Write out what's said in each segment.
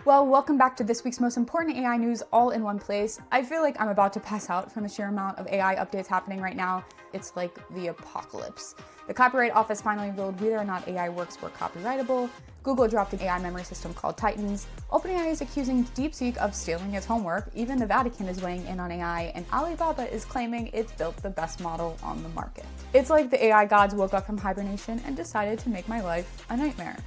Well, welcome back to this week's most important AI news all in one place. I feel like I'm about to pass out from the sheer amount of AI updates happening right now. It's like the apocalypse. The Copyright Office finally revealed whether or not AI works were copyrightable. Google dropped an AI memory system called Titans. OpenAI is accusing DeepSeek of stealing its homework. Even the Vatican is weighing in on AI, and Alibaba is claiming it's built the best model on the market. It's like the AI gods woke up from hibernation and decided to make my life a nightmare.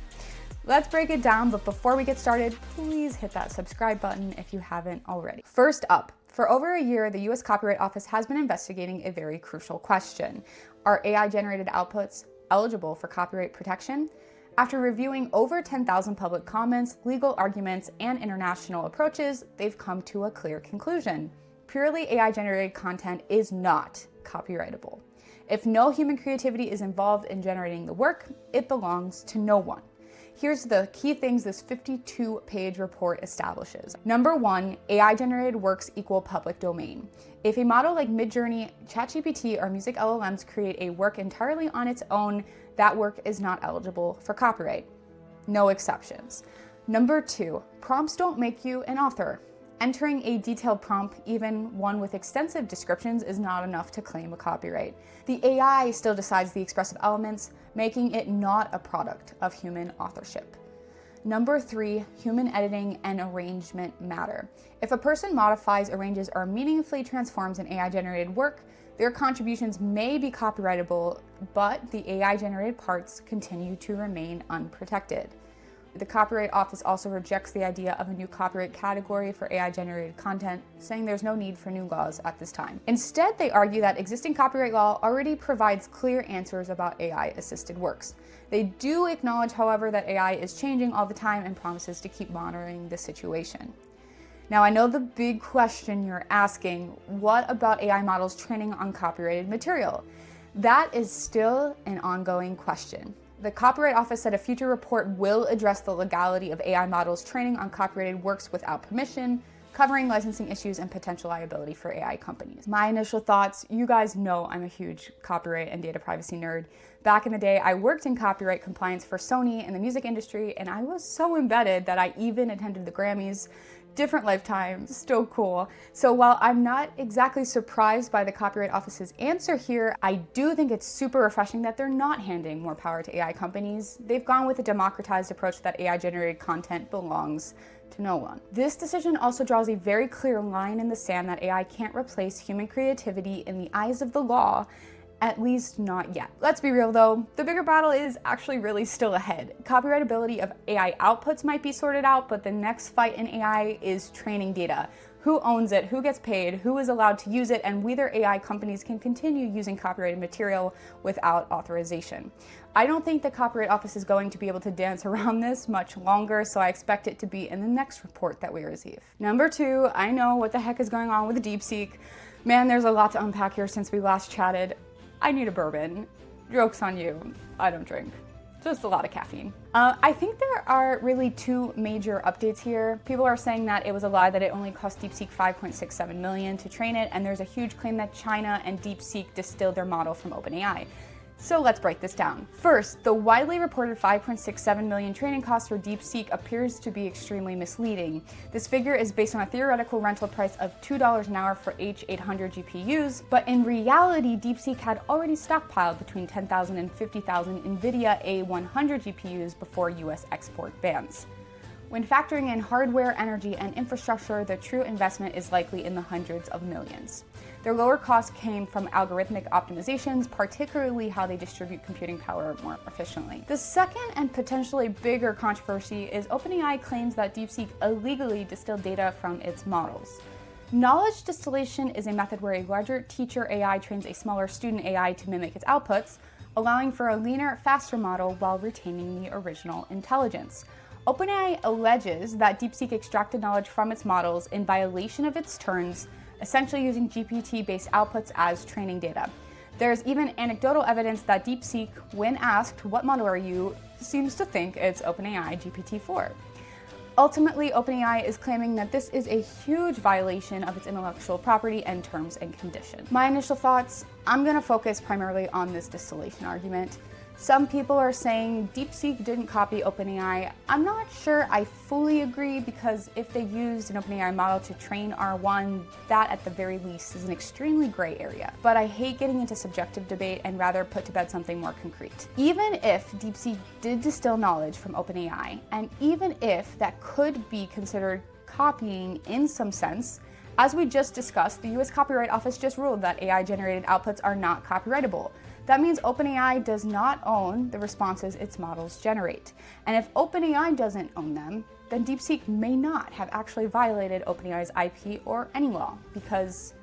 Let's break it down, but before we get started, please hit that subscribe button if you haven't already. First up, for over a year, the US Copyright Office has been investigating a very crucial question. Are AI-generated outputs eligible for copyright protection? After reviewing over 10,000 public comments, legal arguments, and international approaches, they've come to a clear conclusion. Purely AI-generated content is not copyrightable. If no human creativity is involved in generating the work, it belongs to no one. Here's the key things this 52-page report establishes. Number one, AI-generated works equal public domain. If a model like Midjourney, ChatGPT, or music LLMs create a work entirely on its own, that work is not eligible for copyright. No exceptions. Number two, prompts don't make you an author. Entering a detailed prompt, even one with extensive descriptions, is not enough to claim a copyright. The AI still decides the expressive elements, making it not a product of human authorship. Number three, human editing and arrangement matter. If a person modifies, arranges, or meaningfully transforms an AI-generated work, their contributions may be copyrightable, but the AI-generated parts continue to remain unprotected. The Copyright Office also rejects the idea of a new copyright category for AI-generated content, saying there's no need for new laws at this time. Instead, they argue that existing copyright law already provides clear answers about AI-assisted works. They do acknowledge, however, that AI is changing all the time and promises to keep monitoring the situation. Now, I know the big question you're asking, what about AI models training on copyrighted material? That is still an ongoing question. The Copyright Office said a future report will address the legality of AI models training on copyrighted works without permission, covering licensing issues and potential liability for AI companies. My initial thoughts, you guys know I'm a huge copyright and data privacy nerd. Back in the day, I worked in copyright compliance for Sony in the music industry, and I was so embedded that I even attended the Grammys. Different lifetime, still cool. So while I'm not exactly surprised by the Copyright Office's answer here, I do think it's super refreshing that they're not handing more power to AI companies. They've gone with a democratized approach that AI-generated content belongs to no one. This decision also draws a very clear line in the sand that AI can't replace human creativity in the eyes of the law, at least not yet. Let's be real though, the bigger battle is actually really still ahead. Copyrightability of AI outputs might be sorted out, but the next fight in AI is training data. Who owns it, who gets paid, who is allowed to use it, and whether AI companies can continue using copyrighted material without authorization. I don't think the Copyright Office is going to be able to dance around this much longer, so I expect it to be in the next report that we receive. Number two, I know what the heck is going on with DeepSeek. Man, there's a lot to unpack here since we last chatted. I need a bourbon. Joke's on you. I don't drink. Just a lot of caffeine. I think there are really two major updates here. People are saying that it was a lie that it only cost DeepSeek $5.67 million to train it, and there's a huge claim that China and DeepSeek distilled their model from OpenAI. So let's break this down. First, the widely reported $5.67 million training cost for DeepSeek appears to be extremely misleading. This figure is based on a theoretical rental price of $2 an hour for H800 GPUs, but in reality, DeepSeek had already stockpiled between 10,000 and 50,000 NVIDIA A100 GPUs before US export bans. When factoring in hardware, energy, and infrastructure, the true investment is likely in the hundreds of millions. Their lower cost came from algorithmic optimizations, particularly how they distribute computing power more efficiently. The second and potentially bigger controversy is OpenAI claims that DeepSeek illegally distilled data from its models. Knowledge distillation is a method where a larger teacher AI trains a smaller student AI to mimic its outputs, allowing for a leaner, faster model while retaining the original intelligence. OpenAI alleges that DeepSeek extracted knowledge from its models in violation of its terms, essentially using GPT-based outputs as training data. There's even anecdotal evidence that DeepSeek, when asked, "What model are you?" seems to think it's OpenAI GPT-4. Ultimately, OpenAI is claiming that this is a huge violation of its intellectual property and terms and conditions. My initial thoughts, I'm going to focus primarily on this distillation argument. Some people are saying DeepSeek didn't copy OpenAI. I'm not sure I fully agree, because if they used an OpenAI model to train R1, that at the very least is an extremely gray area. But I hate getting into subjective debate and rather put to bed something more concrete. Even if DeepSeek did distill knowledge from OpenAI, and even if that could be considered copying in some sense, as we just discussed, the US Copyright Office just ruled that AI-generated outputs are not copyrightable. That means OpenAI does not own the responses its models generate. And if OpenAI doesn't own them, then DeepSeek may not have actually violated OpenAI's IP or any law, because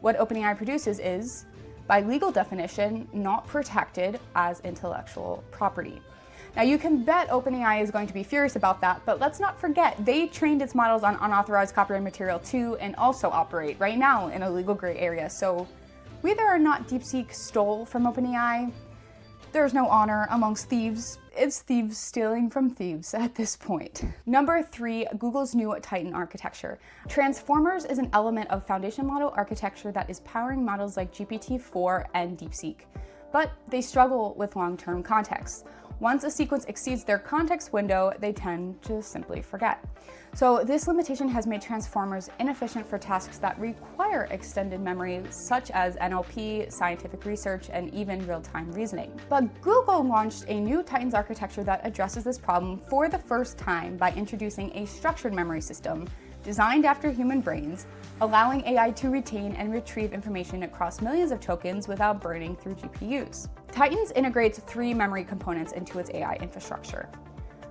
what OpenAI produces is, by legal definition, not protected as intellectual property. Now, you can bet OpenAI is going to be furious about that, but let's not forget, they trained its models on unauthorized copyright material too, and also operate right now in a legal gray area. So whether or not DeepSeek stole from OpenAI, there's no honor amongst thieves. It's thieves stealing from thieves at this point. Number 3, Google's new Titan architecture. Transformers is an element of foundation model architecture that is powering models like GPT-4 and DeepSeek, but they struggle with long-term context. Once a sequence exceeds their context window, they tend to simply forget. So this limitation has made transformers inefficient for tasks that require extended memory, such as NLP, scientific research, and even real-time reasoning. But Google launched a new Titans architecture that addresses this problem for the first time by introducing a structured memory system designed after human brains, allowing AI to retain and retrieve information across millions of tokens without burning through GPUs. Titans integrates 3 memory components into its AI infrastructure: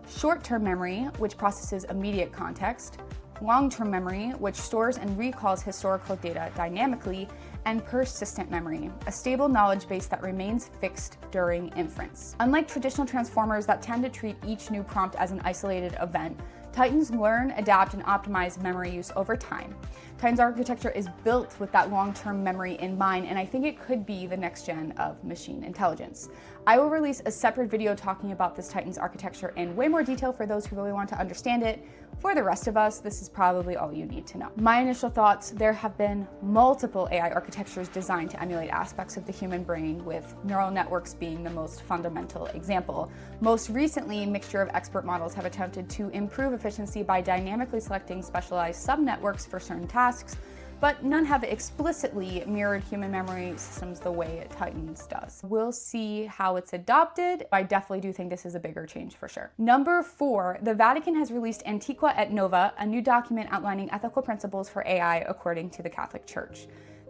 short-term memory, which processes immediate context; long-term memory, which stores and recalls historical data dynamically; and persistent memory, a stable knowledge base that remains fixed during inference. Unlike traditional transformers that tend to treat each new prompt as an isolated event, Titans learn, adapt, and optimize memory use over time. Titans architecture is built with that long-term memory in mind, and I think it could be the next gen of machine intelligence. I will release a separate video talking about this Titans architecture in way more detail for those who really want to understand it. For the rest of us, this is probably all you need to know. My initial thoughts: there have been multiple AI architectures designed to emulate aspects of the human brain, with neural networks being the most fundamental example. Most recently, a mixture of expert models have attempted to improve efficiency by dynamically selecting specialized subnetworks for certain tasks, but none have explicitly mirrored human memory systems the way Titans does. We'll see how it's adopted. I definitely do think this is a bigger change for sure. Number 4, the Vatican has released Antiqua et Nova, a new document outlining ethical principles for AI according to the Catholic Church.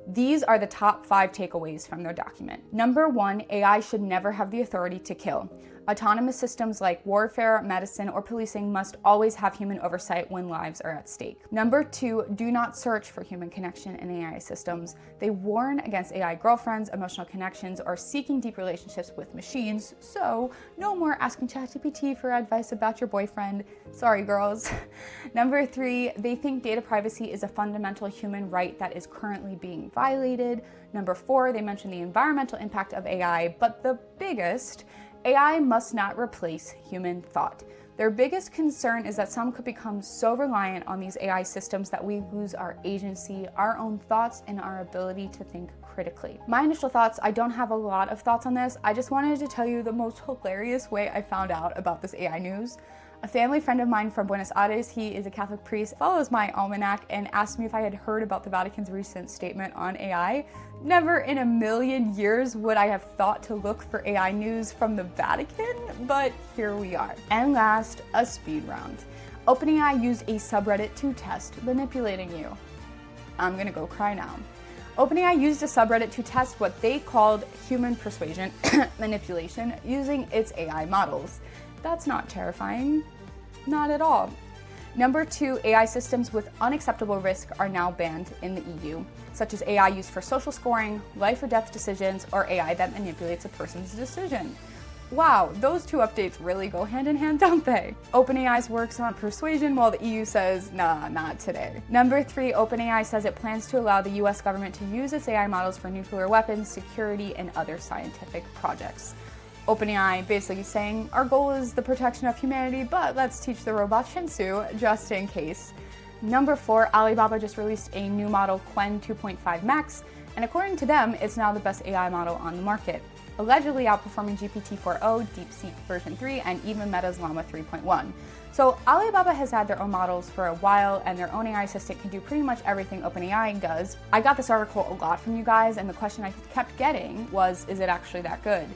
These are the top 5 takeaways from their document. Number 1, AI should never have the authority to kill. Autonomous systems like warfare, medicine, or policing must always have human oversight when lives are at stake. Number 2, do not search for human connection in AI systems. They warn against AI girlfriends, emotional connections, or seeking deep relationships with machines, so no more asking ChatGPT for advice about your boyfriend. Sorry, girls. Number 3, they think data privacy is a fundamental human right that is currently being violated. Number 4, they mention the environmental impact of AI, but the biggest: AI must not replace human thought. Their biggest concern is that some could become so reliant on these AI systems that we lose our agency, our own thoughts, and our ability to think critically. My initial thoughts: I don't have a lot of thoughts on this. I just wanted to tell you the most hilarious way I found out about this AI news. A family friend of mine from Buenos Aires, he is a Catholic priest, follows my almanac, and asked me if I had heard about the Vatican's recent statement on AI. Never in a million years would I have thought to look for AI news from the Vatican, but here we are. And last, a speed round. OpenAI used a subreddit to test manipulating you. I'm gonna go cry now. OpenAI used a subreddit to test what they called human persuasion manipulation using its AI models. That's not terrifying. Not at all. Number 2, AI systems with unacceptable risk are now banned in the EU, such as AI used for social scoring, life or death decisions, or AI that manipulates a person's decision. Wow, those 2 updates really go hand in hand, don't they? OpenAI works on persuasion while the EU says, nah, not today. Number 3, OpenAI says it plans to allow the US government to use its AI models for nuclear weapons, security, and other scientific projects. OpenAI basically saying, our goal is the protection of humanity, but let's teach the robot Shinsu just in case. Number 4, Alibaba just released a new model, Qwen 2.5 Max, and according to them, it's now the best AI model on the market. allegedly outperforming GPT-4o, DeepSeek version 3, and even Meta's Llama 3.1. So Alibaba has had their own models for a while, and their own AI assistant can do pretty much everything OpenAI does. I got this article a lot from you guys, and the question I kept getting was, is it actually that good?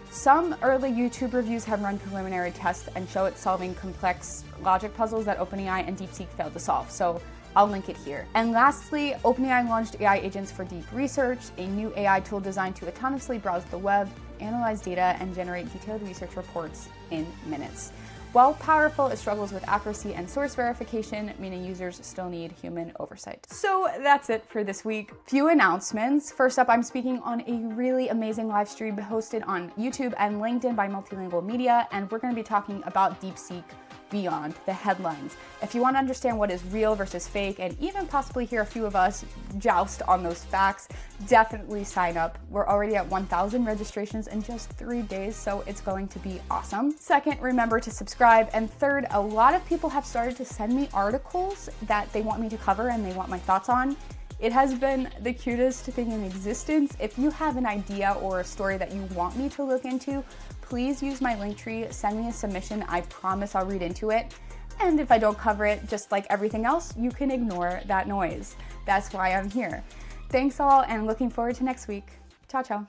Some early YouTube reviews have run preliminary tests and show it solving complex logic puzzles that OpenAI and DeepSeek failed to solve, so I'll link it here. And lastly, OpenAI launched AI agents for deep research, a new AI tool designed to autonomously browse the web, analyze data, and generate detailed research reports in minutes. While powerful, it struggles with accuracy and source verification, meaning users still need human oversight. So that's it for this week. Few announcements. First up, I'm speaking on a really amazing live stream hosted on YouTube and LinkedIn by Multilingual Media, and we're going to be talking about DeepSeek beyond the headlines. If you want to understand what is real versus fake, and even possibly hear a few of us joust on those facts, definitely sign up. We're already at 1,000 registrations in just 3 days, so it's going to be awesome. Second, remember to subscribe. And third, a lot of people have started to send me articles that they want me to cover and they want my thoughts on. It has been the cutest thing in existence. If you have an idea or a story that you want me to look into, please use my Linktree, send me a submission. I promise I'll read into it. And if I don't cover it, just like everything else, you can ignore that noise. That's why I'm here. Thanks all, and looking forward to next week. Ciao, ciao.